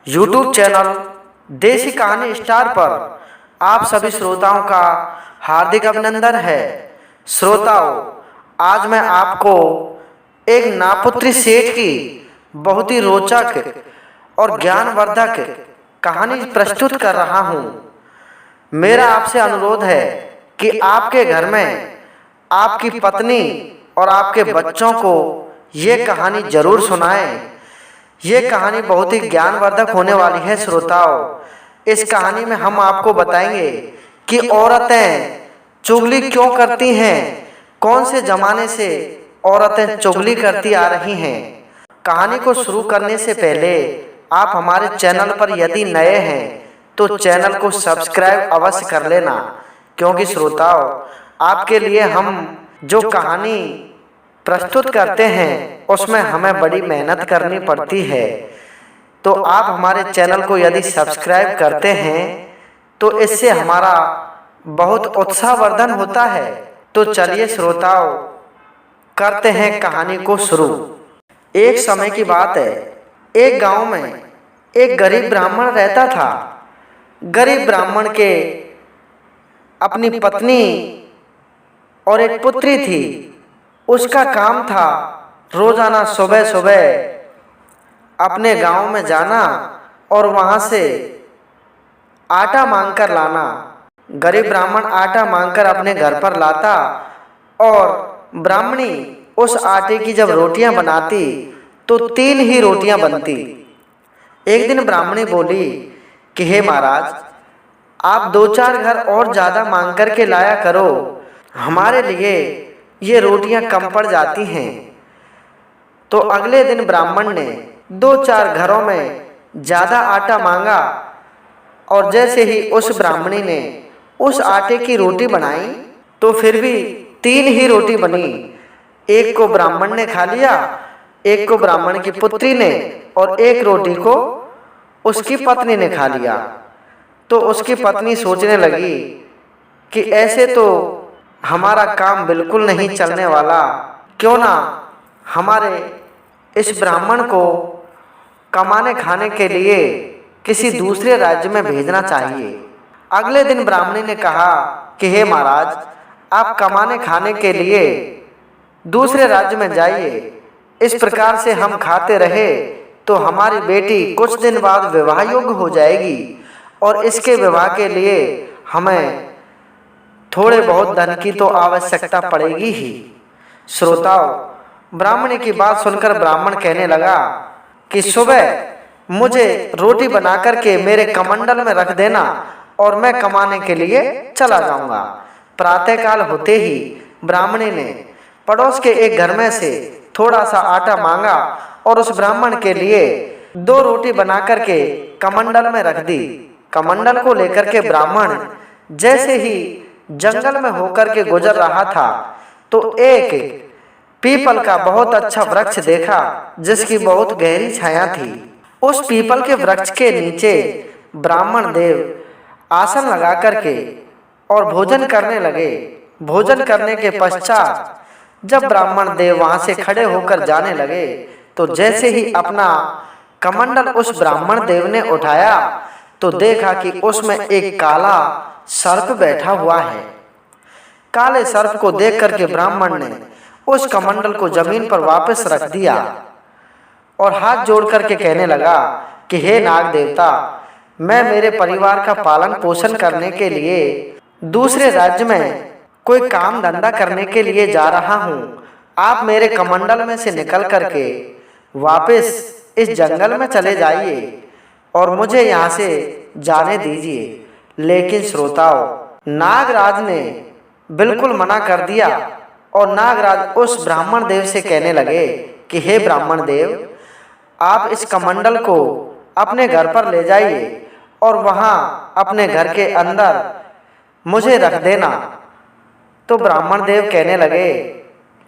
YouTube channel देसी कहानी star पर आप सभी श्रोताओं का हार्दिक अभिनंदन है। श्रोताओं, आज मैं आपको एक नापुत्री सेठ की बहुत ही रोचक और ज्ञानवर्धक कहानी प्रस्तुत कर रहा हूँ। मेरा आपसे अनुरोध है कि आपके घर में आपकी पत्नी और आपके बच्चों को ये कहानी जरूर सुनाएं। ये कहानी बहुत ही ज्ञानवर्धक होने वाली है। श्रोताओं, इस कहानी में हम आपको बताएंगे कि औरतें चुगली क्यों करती हैं, कौन से जमाने से औरतें चुगली करती आ रही हैं। कहानी को शुरू करने से पहले आप हमारे चैनल पर यदि नए हैं तो चैनल को सब्सक्राइब अवश्य कर लेना, क्योंकि श्रोताओं, आपके लिए हम जो कहानी प्रस्तुत करते हैं उसमें हमें बड़ी मेहनत करनी पड़ती है। तो आप हमारे चैनल को यदि सब्सक्राइब करते हैं तो इससे हमारा बहुत उत्साहवर्धन होता है। तो चलिए श्रोताओं, करते हैं कहानी को शुरू। एक समय की बात है, एक गांव में एक गरीब ब्राह्मण रहता था। गरीब ब्राह्मण के अपनी पत्नी और एक पुत्री थी। उसका काम था रोजाना सुबह सुबह अपने गांव में जाना और वहां से आटा मांगकर लाना। गरीब ब्राह्मण आटा मांगकर अपने घर पर लाता और ब्राह्मणी उस आटे की जब रोटियां बनाती तो 3 ही रोटियां बनती। एक दिन ब्राह्मणी बोली कि हे महाराज, आप 2-4 घर और ज्यादा मांग करके लाया करो, हमारे लिए ये रोटियां कम पड़ जाती हैं। तो अगले दिन ब्राह्मण ने 2-4 घरों में ज्यादा आटा मांगा और जैसे ही उस ब्राह्मणी ने उस आटे की रोटी बनाई तो फिर भी 3 ही रोटी बनी। एक को ब्राह्मण ने खा लिया, एक को ब्राह्मण की पुत्री ने और एक रोटी को उसकी पत्नी ने खा लिया। तो उसकी पत्नी सोचने लगी कि ऐसे तो हमारा काम बिल्कुल नहीं चलने वाला, क्यों ना हमारे इस ब्राह्मण को कमाने खाने के लिए किसी दूसरे राज्य में भेजना चाहिए। अगले दिन ब्राह्मणी ने कहा कि हे महाराज, आप कमाने खाने के लिए दूसरे राज्य में जाइए। इस प्रकार से हम खाते रहे तो हमारी बेटी कुछ दिन बाद विवाह योग्य हो जाएगी और इसके विवाह के लिए हमें थोड़े बहुत धन की तो आवश्यकता पड़ेगी ही। श्रोताओं, ब्राह्मणी की बात सुनकर ब्राह्मण कहने लगा कि सुबह मुझे रोटी बना करके मेरे कमंडल में रख देना और मैं कमाने के लिए चला जाऊंगा। प्रातःकाल होते ही ब्राह्मणी ने पड़ोस के एक घर में से थोड़ा सा आटा मांगा और उस ब्राह्मण के लिए 2 रोटी बना करके कमंडल में रख दी। कमंडल को लेकर के ब्राह्मण जैसे ही जंगल में होकर के गुजर रहा था तो एक पीपल का बहुत अच्छा वृक्ष देखा जिसकी बहुत गहरी छाया थी। उस पीपल के वृक्ष के नीचे ब्राह्मण देव आसन लगा करके और भोजन करने लगे। भोजन करने के पश्चात जब ब्राह्मण देव वहां से खड़े होकर जाने लगे तो जैसे ही अपना कमंडल उस ब्राह्मण देव ने उठाया तो देखा कि उसमें एक काला सर्प बैठा हुआ है। काले सर्प को देख करके ब्राह्मण ने उस कमंडल को जमीन पर वापस रख दिया और हाथ जोड़ करके कहने लगा कि हे नाग देवता, मैं मेरे परिवार का पालन पोषण करने के लिए दूसरे राज्य में कोई काम धंधा करने के लिए जा रहा हूँ। आप मेरे कमंडल में से निकल करके वापस इस जंगल में चले जाइए और मुझे यहाँ से जाने दीजिए। लेकिन श्रोताओं, नागराज ने बिल्कुल मना कर दिया और नागराज उस ब्राह्मण देव से कहने लगे कि हे ब्राह्मण देव, आप इस कमंडल को अपने घर पर ले जाइए और वहां अपने घर के अंदर मुझे रख देना। तो ब्राह्मण देव कहने लगे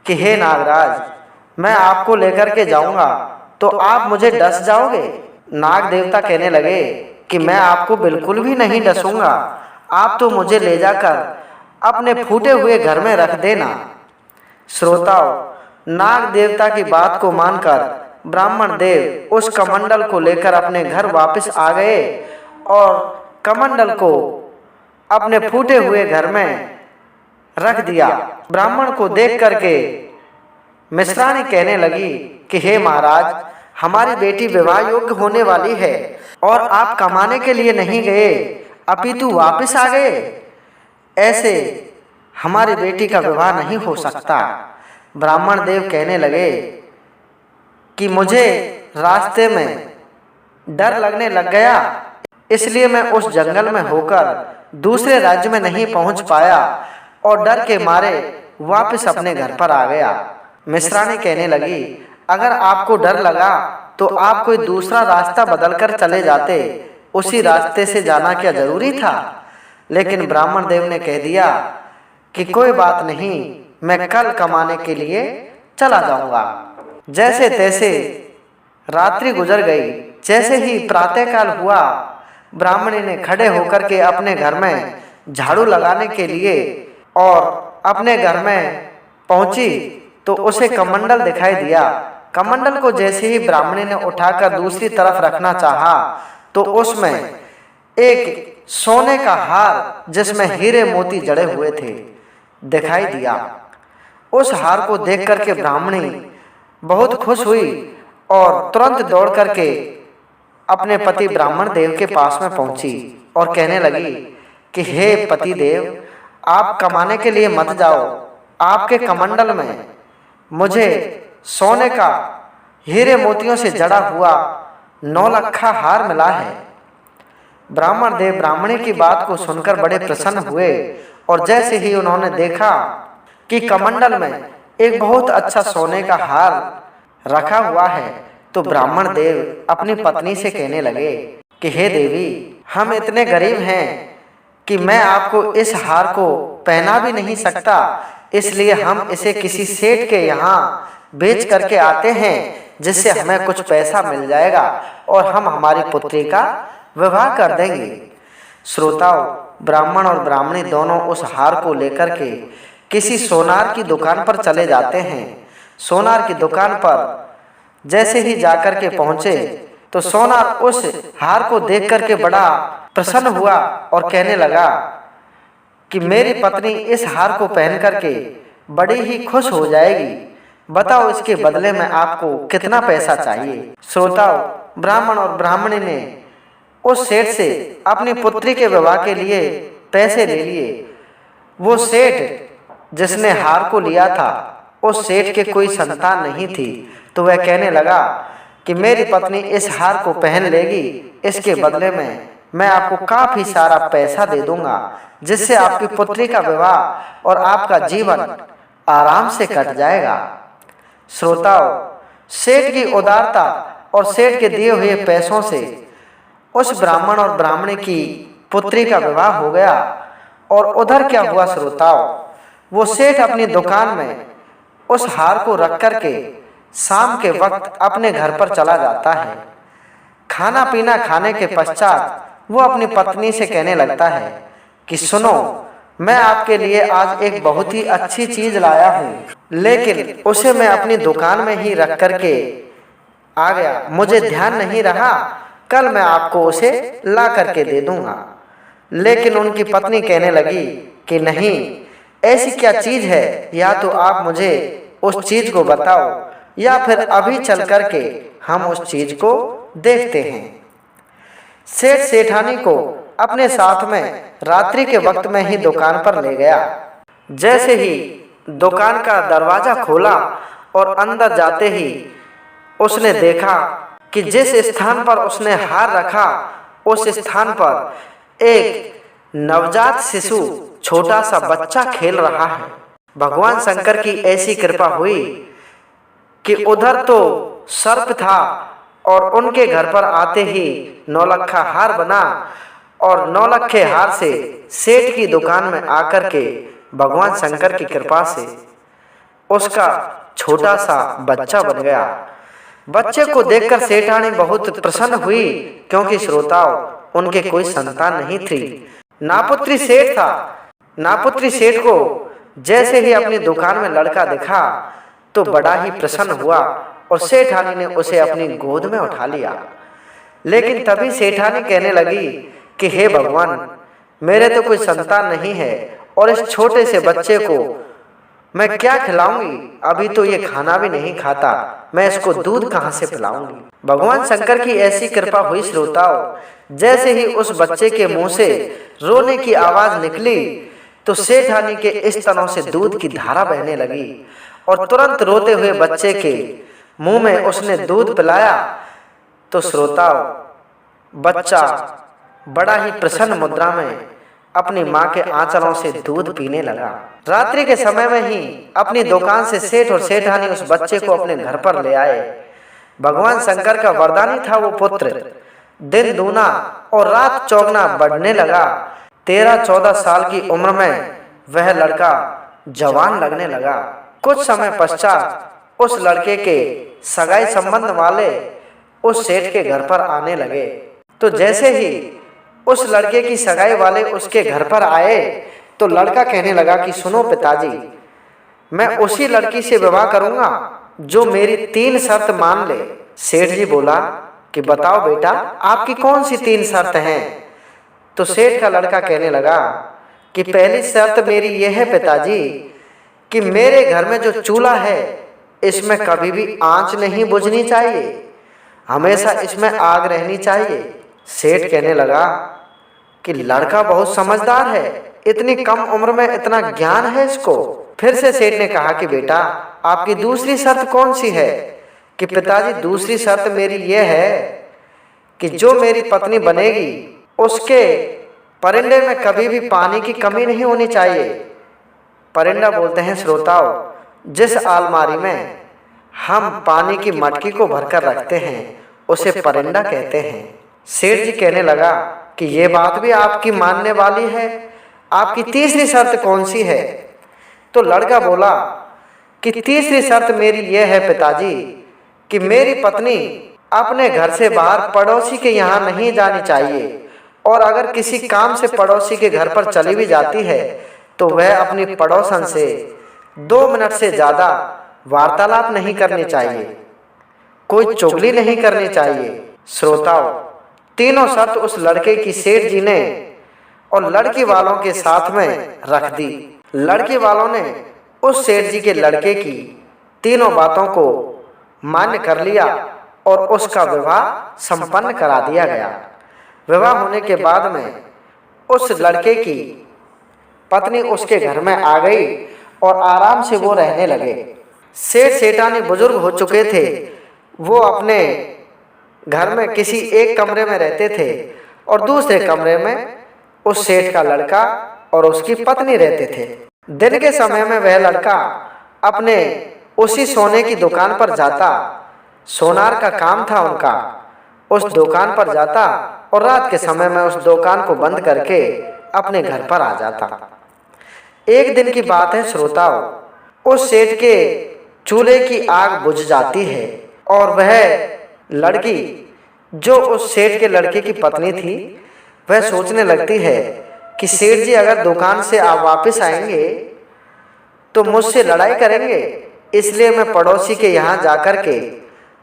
कि हे नागराज, मैं आपको लेकर के जाऊंगा तो आप मुझे डस जाओगे। नाग देवता कहने लगे कि मैं आपको बिल्कुल भी नहीं डसूंगा, आप तो मुझे ले जाकर अपने फूटे हुए घर में रख देना। श्रोताओं, नाग देवता की बात को मानकर ब्राह्मण देव उस कमंडल को लेकर अपने घर वापस आ गए और कमंडल को अपने फूटे हुए घर में रख दिया। ब्राह्मण को देख करके मिश्राणी कहने लगी कि हे महाराज, हमारी बेटी विवाह योग्य होने वाली है और आप कमाने के लिए नहीं गए अपितु वापस आ गए। ऐसे हमारी बेटी का विवाह नहीं हो सकता। ब्राह्मण देव कहने लगे कि मुझे रास्ते में डर लगने लग गया, इसलिए मैं उस जंगल में होकर दूसरे राज्य में नहीं पहुंच पाया और डर के मारे वापस अपने घर पर आ गया। मिश्राणी कहने लगी, अगर आपको डर लगा तो आप कोई दूसरा रास्ता बदलकर चले जाते, उसी रास्ते से जाना क्या जरूरी था? लेकिन ब्राह्मण देव ने कह दिया कि कोई बात नहीं, मैं कल कमाने के लिए चला जाऊंगा। जैसे तैसे रात्रि गुजर गई। जैसे ही प्रातःकाल हुआ, ब्राह्मणी ने खड़े होकर के अपने घर में झाड़ू लगाने के लिए और अपने घर में पहुंची तो उसे कमंडल दिखाई दिया। कमंडल को जैसे ही ब्राह्मणी ने उठाकर दूसरी तरफ रखना चाहा तो उसमें एक सोने का हार जिसमें हीरे मोती जड़े हुए थे दिखाई दिया। उस हार को देख करके ब्राह्मणी बहुत खुश हुई और तुरंत दौड़ करके अपने पति ब्राह्मण देव के पास में पहुंची और कहने लगी कि हे पति देव, आप कमाने के लिए मत जाओ, आपके कमंडल में मुझे सोने का हीरे मोतियों से जड़ा हुआ 9 लखा हार मिला है। ब्राह्मण देव ब्राह्मणी की बात को सुनकर बड़े प्रसन्न हुए और जैसे ही उन्होंने देखा कि कमंडल में एक बहुत अच्छा सोने का हार रखा हुआ है तो ब्राह्मण देव अपनी पत्नी से कहने लगे कि हे देवी, हम इतने गरीब हैं कि मैं आपको इस हार को पहना भी नहीं सकता, इसलिए हम इसे किसी सेठ के यहाँ बेच करके आते हैं जिससे हमें कुछ पैसा मिल जाएगा और हम हमारी पुत्री का विवाह कर देंगे। श्रोताओं, ब्राह्मण और ब्राह्मणी दोनों उस हार को लेकर के किसी सोनार की दुकान पर चले जाते हैं। सोनार की दुकान पर जैसे ही जाकर के पहुंचे तो सोनार उस हार को देख करके बड़ा प्रसन्न हुआ और कहने लगा कि मेरी पत्नी इस हार को पहन करके बड़ी ही खुश हो जाएगी, बताओ इसके बदले में आपको कितना पैसा चाहिए। श्रोताओं, ब्राह्मण और ब्राह्मणी ने उस सेठ से अपनी पुत्री के विवाह के लिए पैसे ले लिए। वो सेठ जिसने हार को लिया था, उस सेठ के कोई संतान नहीं थी, तो वह कहने लगा कि मेरी पत्नी इस हार को पहन लेगी, इसके बदले में मैं आपको काफी सारा पैसा दे दूंगा जिससे आपकी पुत्री का विवाह और आपका जीवन आराम से कट जाएगा। श्रोताओं, सेठ की उदारता और सेठ के दिए हुए पैसों से उस ब्राह्मण और ब्राह्मणी की पुत्री का विवाह हो गया। और उधर क्या हुआ श्रोताओं, वो सेठ अपनी दुकान में उस हार को रख करके शाम के वक्त अपने घर पर चला जाता है। खाना पीना खाने के पश्चात वो अपनी पत्नी से कहने लगता है कि सुनो, मैं आपके लिए आज एक बहुत ही अच्छी चीज लाया हूँ, लेकिन उसे मैं अपनी दुकान में ही रख करके आ गया, मुझे ध्यान नहीं रहा, कल मैं आपको उसे ला करके दे दूंगा। लेकिन उनकी पत्नी कहने लगी कि नहीं, ऐसी क्या चीज है, या तो आप मुझे उस चीज को बताओ या फिर अभी चल करके हम उस चीज को देखते हैं। सेठ सेठानी को अपने साथ में रात्रि के वक्त में ही दुकान पर ले गया। जैसे ही दुकान का दरवाजा खोला और अंदर जाते ही उसने देखा कि जिस स्थान पर उसने हार रखा उस स्थान पर एक नवजात शिशु, छोटा सा बच्चा खेल रहा है। भगवान शंकर की ऐसी कृपा हुई कि उधर तो सर्प था और उनके घर पर आते ही 9 लखा हार बना और 9 लखे हार से सेठ की दुकान में आकर के भगवान शंकर की कृपा से उसका छोटा सा बच्चा बन गया। बच्चे को देखकर सेठानी बहुत प्रसन्न हुई, क्योंकि श्रोताओं, उनके कोई संतान नहीं थी। नापुत्री सेठ था। नापुत्री सेठ को जैसे ही अपनी दुकान में लड़का दिखा तो बड़ा ही प्रसन्न हुआ और सेठानी ने उसे अपनी गोद में उठा लिया। लेकिन तभी सेठानी कहने लगी कि हे भगवान, मेरे तो कोई संतान नहीं है और इस छोटे से बच्चे को मैं क्या खिलाऊंगी? अभी तो ये खाना भी नहीं खाता, मैं इसको दूध कहाँ से पिलाऊंगी? भगवान शंकर की ऐसी कृपा हुई श्रोताओं, जैसे ही उस बच्चे के मुंह से रोने की आवाज निकली तो सेठानी के इस तनों से दूध की धारा बहने लगी और तुरंत रोते हुए बच्चे के मुंह में उसने दूध पिलाया। तो श्रोताओं, बच्चा बड़ा ही प्रसन्न मुद्रा में अपनी माँ के आंचलों से दूध पीने लगा। रात्रि के समय में ही अपनी दुकान से सेठ और सेठानी उस बच्चे को अपने घर पर ले आए। भगवान शंकर का वरदान ही था वो पुत्र। दिन दूना और रात चौगुना बढ़ने लगा। 13-14 साल की उम्र में वह लड़का जवान लगने लगा। कुछ समय पश्चात उस लड़के के सगाई संबंध वाले उस सेठ के घर पर आने लगे। तो जैसे ही उस लड़के की सगाई वाले उसके घर पर आए तो लड़का कहने लगा कि सुनो पिताजी, मैं उसी लड़की से विवाह करूंगा जो मेरी 3 शर्त मान ले। सेठ जी बोला कि बताओ बेटा, आपकी कौन सी 3 शर्त हैं? तो सेठ का लड़का कहने लगा कि पहली शर्त मेरी यह है पिताजी कि मेरे घर में जो चूल्हा है इसमें कभी भी आंच नहीं बुझनी चाहिए, हमेशा इसमें आग रहनी चाहिए। सेठ कहने लगा कि लड़का बहुत समझदार है, इतनी कम उम्र में इतना ज्ञान है इसको। फिर से सेठ ने कहा कि बेटा, आपकी दूसरी शर्त कौन सी है? कि पिताजी, दूसरी शर्त मेरी यह है कि जो मेरी पत्नी बनेगी उसके परिंदे में कभी भी पानी की कमी नहीं होनी चाहिए। परिंदा बोलते हैं श्रोताओं, जिस अलमारी में हम पानी की मटकी को भरकर रखते हैं उसे परिंदा कहते हैं। सेठ जी कहने लगा कि ये बात भी आपकी मानने वाली है, आपकी तीसरी शर्त कौन सी है? तो लड़का बोला कि तीसरी शर्त मेरी यह है पिताजी कि मेरी पत्नी अपने घर से बाहर पड़ोसी के यहाँ नहीं जानी चाहिए, और अगर किसी काम से पड़ोसी के घर पर चली भी जाती है तो वह अपनी पड़ोसन से 2 मिनट से ज़्यादा वार्तालाप नहीं करनी चाहिए, कोई चुगली नहीं करनी चाहिए। श्रोताओं, तीनों शर्त उस लड़के की सेठ जी ने और लड़की वालों के साथ में रख दी। लड़की वालों ने उस सेठ जी के लड़के की तीनों बातों को मान्य कर लिया और उसका विवाह संपन्न करा दिया गया। विवाह होने के बाद में उस लड़के की पत्नी उसके घर में आ गई और आराम से वो रहने लगे। सेठ सेठानी बुजुर्ग हो चुके थे, वो अपने घर में किसी एक कमरे में रहते थे और दूसरे कमरे में उस सेठ का लड़का और उसकी पत्नी रहते थे। दिन के समय में वह लड़का अपने उसी सोने की दुकान पर जाता, सोनार का काम था उनका, उस दुकान पर जाता और रात के समय में उस दुकान को बंद करके अपने घर पर आ जाता। एक दिन की बात है श्रोताओं, उस सेठ के चूल्हे की आग बुझ जाती है और वह लड़की जो उस सेठ के लड़के की पत्नी थी वह सोचने लगती है कि सेठ जी अगर दुकान से आप वापस आएंगे तो मुझसे लड़ाई करेंगे, इसलिए मैं पड़ोसी के यहाँ जाकर के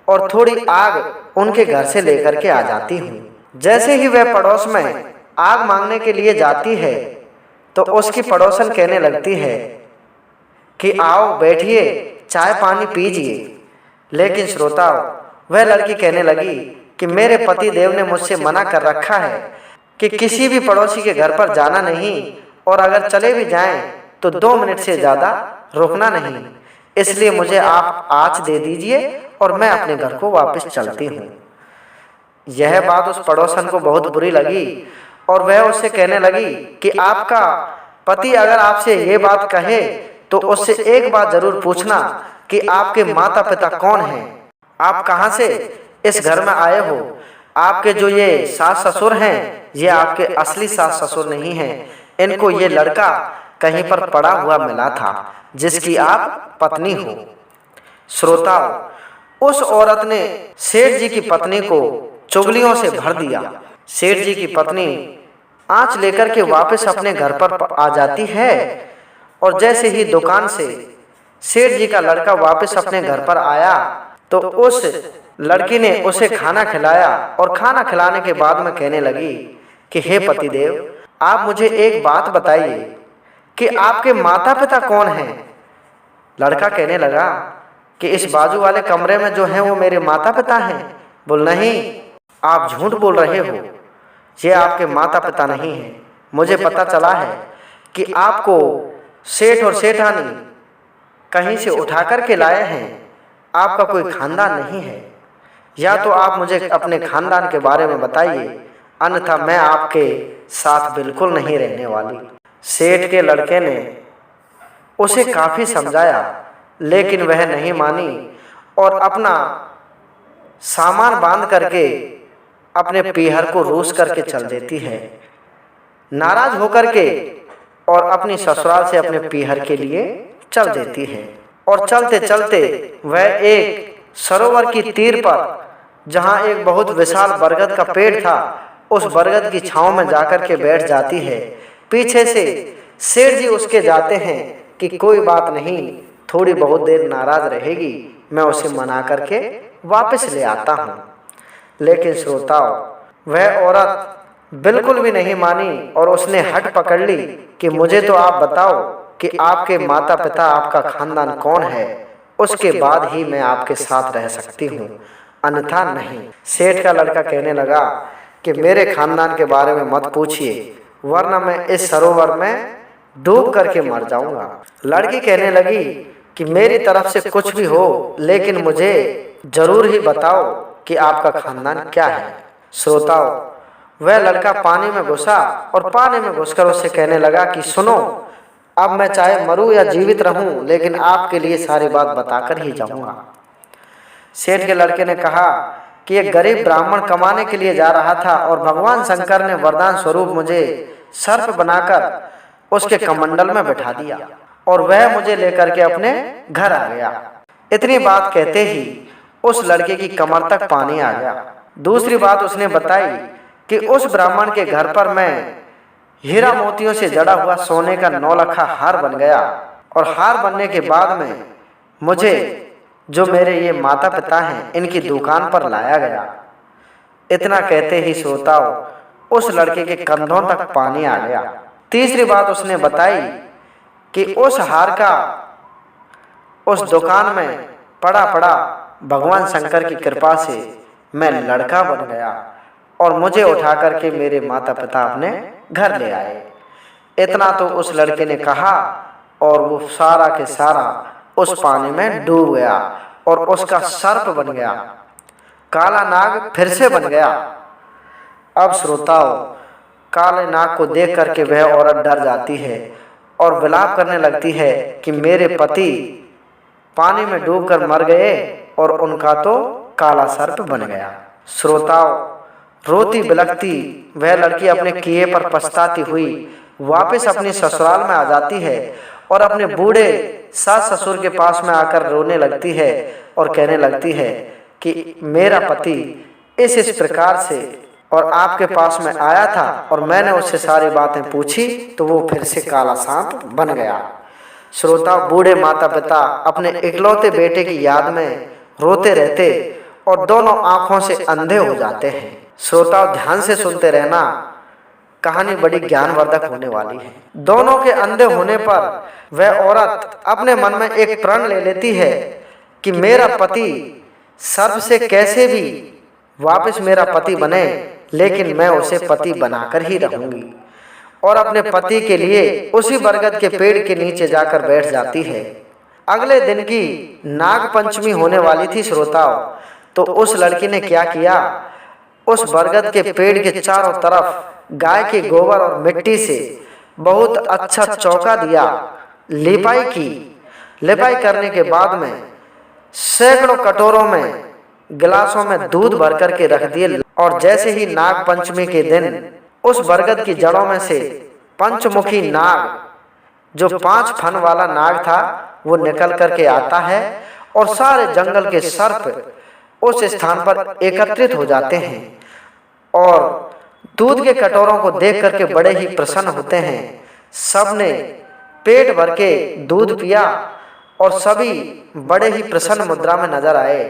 और थोड़ी आग उनके घर से लेकर के आ जाती हूँ। जैसे ही वह पड़ोस में आग मांगने के लिए जाती है तो उसकी पड़ोसन कहने लगती है कि आओ बैठिए, चाय पानी पीजिए। लेकिन श्रोताओं, वह लड़की कहने लगी कि मेरे पति देव ने मुझसे मना कर रखा है कि किसी भी पड़ोसी के घर पर जाना नहीं, और अगर चले भी जाएं तो 2 मिनट से ज़्यादा रुकना नहीं, इसलिए मुझे आप आँच दे दीजिए और मैं अपने घर को वापस चलती हूँ। यह बात उस पड़ोसन को बहुत बुरी लगी और वह उससे कहने लगी कि आपका पति अगर आपसे ये बात कहे तो उससे एक बात जरूर पूछना कि आपके माता पिता कौन हैं, आप कहाँ से इस घर में आए हो। आपके जो ये सास ससुर हैं ये आपके असली सास ससुर नहीं हैं, इनको ये लड़का कहीं पर पड़ा हुआ मिला था जिसकी आप पत्नी हो। श्रोताओं, उस औरत ने सेठ जी की पत्नी को चुगलियों से भर दिया। सेठ जी की पत्नी आँच लेकर के वापस अपने घर पर आ जाती है और जैसे ही दुकान से सेठ जी का लड़का वापस अपने घर पर आया तो उस लड़की ने उसे खाना खिलाया और खाना खिलाने के बाद में कहने लगी कि हे पतिदेव, आप मुझे एक बात बताइए कि आपके माता पिता कौन हैं। लड़का कहने लगा कि इस बाजू वाले कमरे में जो हैं वो मेरे माता पिता हैं। बोल नहीं, आप झूठ बोल रहे हो, ये आपके माता पिता नहीं हैं। मुझे पता चला है कि आपको सेठ और सेठानी कहीं से उठा कर के लाए हैं, आपका कोई खानदान नहीं है। या तो आप मुझे अपने खानदान के बारे में बताइए, अन्यथा मैं आपके साथ बिल्कुल नहीं रहने वाली। सेठ के लड़के ने उसे काफ़ी समझाया, लेकिन वह नहीं मानी और अपना सामान बांध करके अपने पीहर को रूस करके चल देती है, नाराज होकर के, और अपनी ससुराल से अपने पीहर के लिए चल देती है। और चलते चलते वह एक सरोवर की तीर पर, जहाँ एक बहुत विशाल बरगद का पेड़ था, उस बरगद की छांव में जाकर के बैठ जाती है। पीछे से सेठ जी उसके जाते हैं कि कोई बात नहीं, थोड़ी बहुत देर नाराज रहेगी, मैं उसे मना करके वापस ले आता हूँ। लेकिन श्रोताओ, वह औरत बिल्कुल भी नहीं मानी और उसने हट पकड़ ली कि मुझे तो आप बताओ कि आपके माता पिता, आपका खानदान कौन है, उसके बाद ही मैं आपके साथ रह सकती हूँ, अन्यथा नहीं। सेठ का लड़का कहने लगा कि मेरे खानदान के बारे में मत पूछिए, वरना मैं इस सरोवर में डूब करके मर जाऊंगा। लड़की कहने लगी कि मेरी तरफ से कुछ भी हो, लेकिन मुझे जरूर ही बताओ कि आपका खानदान क्या है। श्रोताओं, वह लड़का पानी में घुसा और पानी में घुसकर उससे कहने लगा कि सुनो, अब मैं चाहे मरूं या जीवित रहूं, लेकिन आपके लिए सारी बात बताकर ही जाऊंगा। सेठ के लड़के ने कहा कि एक गरीब ब्राह्मण कमाने के लिए जा रहा था और भगवान शंकर ने वरदान स्वरूप मुझे सर्प बनाकर उसके कमंडल में बैठा दिया और वह मुझे लेकर के अपने घर आ गया। इतनी बात कहते ही उस लड़के की कमर तक पानी आ गया। दूसरी बात उसने बताई कि उस ब्राह्मण के घर पर मैं हीरा मोतियों से जड़ा हुआ सोने का 9 लखा हार बन गया, और हार बनने के बाद में मुझे जो मेरे ये माता पिता हैं, इनकी दुकान पर लाया गया। इतना कहते ही श्रोताओं, उस लड़के के कंधों तक पानी आ गया। तीसरी बात उसने बताई कि उस हार का उस दुकान में पड़ा पड़ा भगवान शंकर की कृपा से मैं लड़का बन गया और मुझे उठा करके मेरे माता पिता अपने घर ले आए। इतना तो उस लड़के ने कहा और वो सारा के सारा उस पानी में डूब गया और उसका सर्प बन गया, काला नाग फिर से बन गया। अब श्रोताओं, काले नाग को देख करके वह औरत डर जाती है और विलाप करने लगती है कि मेरे पति पानी में डूबकर मर गए और उनका तो काला सर्प बन गया। श्रोताओं, रोती बिलखती वह लड़की अपने किए पर पछताती हुई वापस अपनी ससुराल में आ जाती है और अपने बूढ़े सास ससुर के पास में आकर रोने लगती है और कहने लगती है कि मेरा पति इस प्रकार से और आपके पास में आया था और मैंने उससे सारी बातें पूछी तो वो फिर से काला सांप बन गया। श्रोता, बूढ़े माता पिता अपने इकलौते बेटे की याद में रोते रहते और दोनों आंखों से अंधे हो जाते हैं। श्रोता, ध्यान से सुनते रहना, कहानी बड़ी ज्ञानवर्धक होने वाली है। दोनों के अंधे होने पर वह औरत अपने मन में एक प्रण ले लेती है कि मेरा पति सर्प से कैसे भी वापस मेरा पति बने, लेकिन मैं उसे पति बनाकर ही रहूंगी, और अपने पति के लिए उसी बरगद के पेड़ के नीचे जाकर बैठ जाती है। अगले दिन की नाग पंचमी होने वाली थी श्रोताओं, तो उस लड़की ने क्या किया, उस बरगद के पेड़ के चारों तरफ गाय के गोबर और मिट्टी से बहुत अच्छा चौका दिया, लिपाई की। लिपाई करने के बाद में सैकड़ों कटोरों में गिलासों में दूध भर करके रख दिए, और जैसे ही नाग पंचमी के दिन उस बरगद की जड़ों में से पंचमुखी नाग, जो 5 फन वाला नाग था, वो निकल करके आता है और सारे जंगल के सर्प उस स्थान पर एकत्रित हो जाते हैं और दूध के कटोरों को देख करके बड़े ही प्रसन्न होते हैं। सबने पेट भर के दूध पिया और सभी बड़े ही प्रसन्न मुद्रा में नजर आए।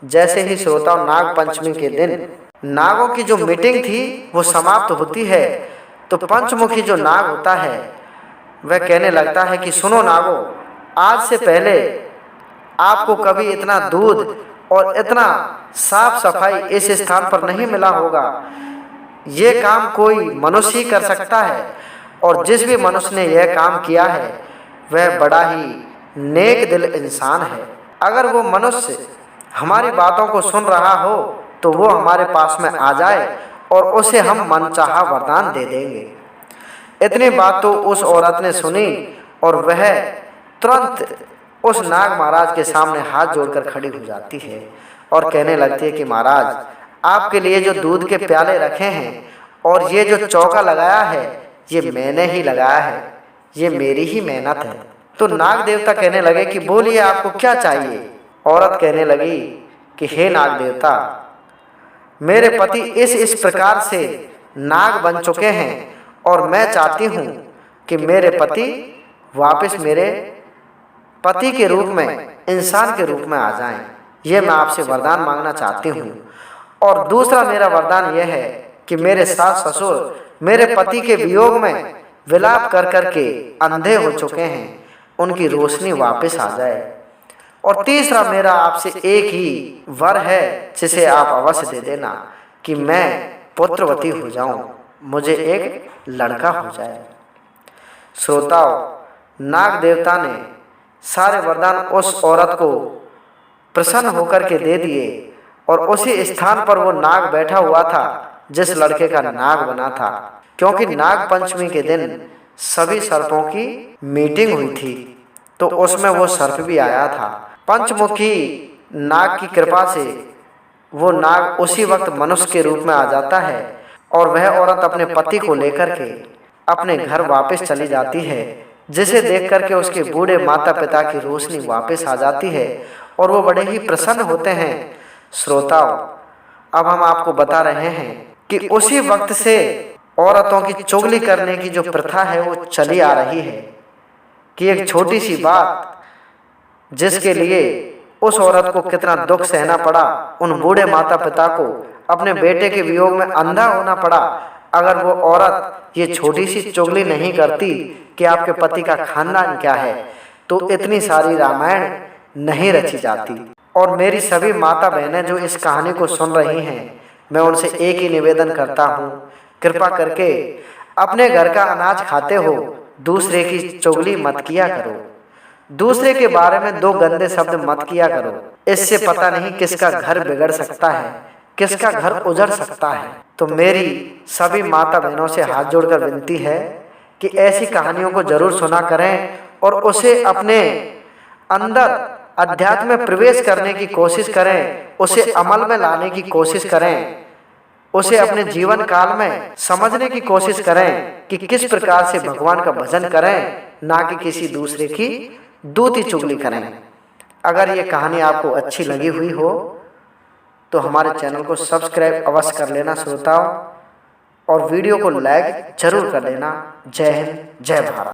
जैसे ही श्रोताओं नाग पंचमी के दिन नागों की जो मीटिंग थी वो समाप्त होती है, तो पंचमुखी जो नाग होता है वह कहने लगता है कि सुनो नागो, आज से पहले आपको कभी इतना दूध और इतना साफ सफाई इस स्थान पर नहीं मिला होगा। ये काम कोई मनुष्य ही कर सकता है, और जिस भी मनुष्य ने यह काम किया है वह बड़ा ही नेक दिल इंसान है। अगर वो मनुष्य हमारी बातों को सुन रहा हो तो वो हमारे पास में आ जाए और उसे हम मनचाहा वरदान दे देंगे। इतनी बात तो उस औरत ने सुनी और वह तुरंत उस नाग महाराज के सामने हाथ जोड़कर खड़ी हो जाती है और कहने लगती है कि महाराज, आपके लिए जो दूध के प्याले रखे हैं और ये जो चौका लगाया है ये मैंने ही लगाया है, ये मेरी ही मेहनत है। तो नाग देवता कहने लगे कि बोलिए आपको क्या चाहिए। औरत कहने लगी कि हे नाग देवता, मेरे पति इस प्रकार से नाग बन चुके हैं और मैं चाहती हूँ कि मेरे पति वापस मेरे पति के रूप में, इंसान के रूप में आ जाएं। यह मैं आपसे वरदान मांगना चाहती हूँ। और दूसरा मेरा वरदान यह है कि मेरे सास ससुर मेरे पति के वियोग में विलाप कर करके अंधे हो चुके हैं, उनकी रोशनी वापस आ जाए। और तीसरा मेरा आपसे एक ही वर है जिसे आप अवश्य दे देना कि मैं पुत्रवती हो जाऊं, मुझे एक लड़का हो जाए। श्रोताओं, नाग देवता ने सारे वरदान उस औरत को प्रसन्न होकर के दे दिए और उसी स्थान पर वो नाग बैठा हुआ था जिस लड़के का नाग बना था, क्योंकि नाग पंचमी के दिन सभी सर्पों की मीटिंग हुई थी, तो उसमें वो सर्प भी आया था। पंचमुखी नाग की कृपा से वो नाग उसी वक्त मनुष्य के रूप में आ जाता है और वह औरत अपने पति को लेकर के अपने घर वापस चली जाती है, जिसे देख करके उसके बूढ़े माता पिता की रोशनी वापस आ जाती है और वो बड़े ही प्रसन्न होते हैं। श्रोताओं, अब हम आपको बता रहे हैं कि उसी वक्त से औरतों की चुगली करने की जो प्रथा है वो चली आ रही है कि एक छोटी सी बात जिसके लिए उस औरत को कितना दुख सहना पड़ा, उन बूढ़े माता पिता को अपने बेटे के वियोग में अंधा होना पड़ा। अगर वो औरत ये छोटी सी चुगली नहीं करती कि आपके पति का खानदान क्या है, तो इतनी सारी रामायण नहीं रची जाती। और मेरी सभी माता बहनें जो इस कहानी को सुन रही हैं, मैं उनसे एक ही निवेदन करता हूँ, कृपा करके अपने घर का अनाज खाते हो दूसरे की चुगली मत किया करो, दूसरे के बारे में दो गंदे शब्द मत किया करो। इससे पता नहीं किसका घर बिगड़ सकता है, किसका घर उजड़ सकता है। तो मेरी सभी माता बहनों से हाथ जोड़कर विनती है कि ऐसी कहानियों को जरूर सुना करें और उसे अपने अंदर अध्यात्म में प्रवेश करने की कोशिश करें, उसे अमल में लाने की कोशिश करें, उसे अपने जीवन काल में समझने की कोशिश करें कि किस प्रकार से भगवान का भजन करें, ना कि किसी दूसरे की दूती चुगली करें। अगर ये कहानी आपको अच्छी लगी हुई हो तो हमारे चैनल को सब्सक्राइब अवश्य कर लेना श्रोताओं, और वीडियो को लाइक जरूर कर लेना। जय हिंद, जय भारत।